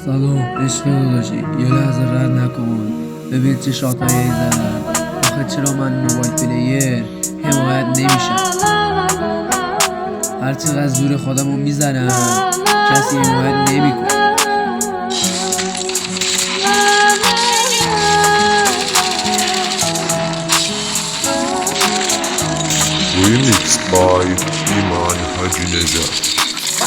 سلام عشق داداشی، یه لحظه رد نکن. ببین چه شاتایی زدم. آخه چرا من موبایل پلیر حمایت نمیشم؟ هرچقدر زور خودمو میزنم کسی حمایت نمیکنه. Remixed by ایمان حاجی نژاد.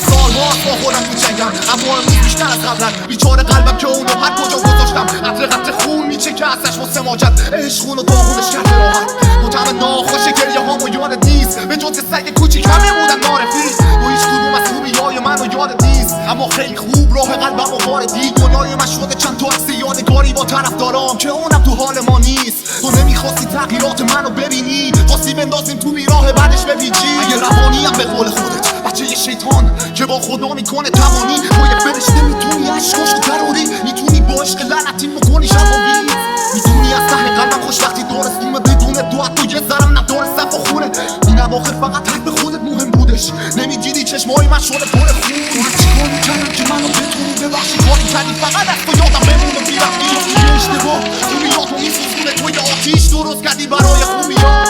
سال‌هاست با خودم می‌جنگم، اما امروز بیشتر از قبلم. بیچاره قلبم که اونو هر کجا گذاشتم قطره قطره خون میچکه ازش واسه ماجد. عشق اونو داغونش کرده راحت. مطمئن ناخوش گریه هامو یادت نیست، به جز سگ کوچیک همه بودن معرفی. تو هیچ کدوم از خوبی‌های منو یادت نیست، اما خیلی خوب راه قلبمو واردی. دنیای من شده چند تا عکس یادگاری با طرفدارام که اونم تو حال ما نیست. تو نمیخواستی تغییرات منو ببینی، خواستی بندازیم تو بیراه بعدش بپیچی. اگه روانیم به قول خودت بچه یه شیطان که با خدا میکنه توانی، با یه فرشته میتونی عشقاشو تروری، میتونی با عشق لعنتی میکنی شبابی، میتونی از ته قلبم خوش وقتی دارستیمه بدون دو حتی یه ذرم نداره صف و خونه. این اواخر فقط حق به خودت مهم بودش، نمیدیدی چشمای من شده پر خون. من چیکار میکردم که منو بتونی ببخشی؟ کاری کردی فقط از تو یادم بمونه بیرفتی. یه اشتباه خوبیاتو میسوزونه، تو یه آتیش درست کردی برای خوبیات.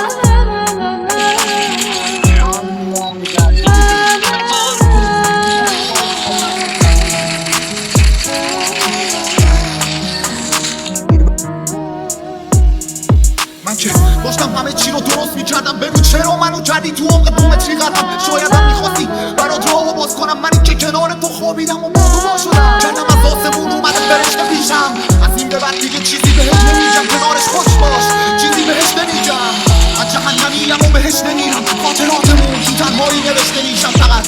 من که داشتم همه چی رو درست میکردم، بگو چرا منو کردی تو عمق بومت ریغتم؟ شایدم میخواستی برات راهو باز کنم، منی که کنار تو خوابیدم و با تو وا شدم. کردم از آسمون اومدم فرشته پیشم، از این به بعد دیگه چیزی بهش نمیگم، کنارش خوش باش چیزی بهش نمیگم. من جهنمیم و بهش نمیرم، خاطراتمون تو تنهایی نوشته میشم فقط.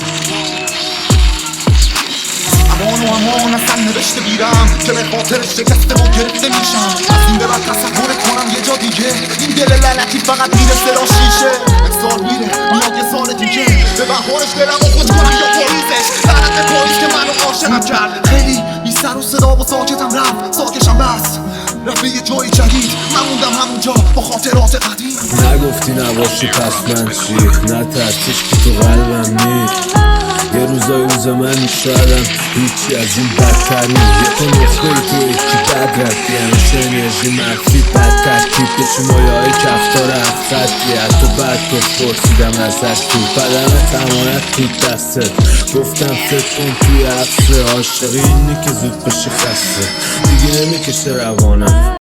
امان اصلا نوشته بیرم که به خاطر شکسته و گرفته میشم. از این به بعد تصور کنم یه جا دیگه، این دل لعنتی فقط میرسه را شیشه. یک سال میره میاد یه سال دیگه، به بهارش دلم رو خود کنم یا پاریزش. لعنت پاریز که منو عاشقم کرد، خیلی بی سر و صدا و ساکتم رفت، ساکشم بس رفت به یه جای جدید. من موندم همونجا با خاطرات قدیم. نگفتی نباشی پس من چی؟ نترسیش که تو قلبم نی. یه روز من شایدم هیچی از این بدتر نی. یه تو نخوری تو یکی بد رفتی، همیشه انرژی منفی بد ترکیب بشی مایه های کفتار افخطی. حتی بعد تو پرسیدم ازش تو بدن تمانت تو دستت، گفتم فکر کن توی عکس. عاشقی اینی که زود بشی خسته، دیگه نمیکشه روانم.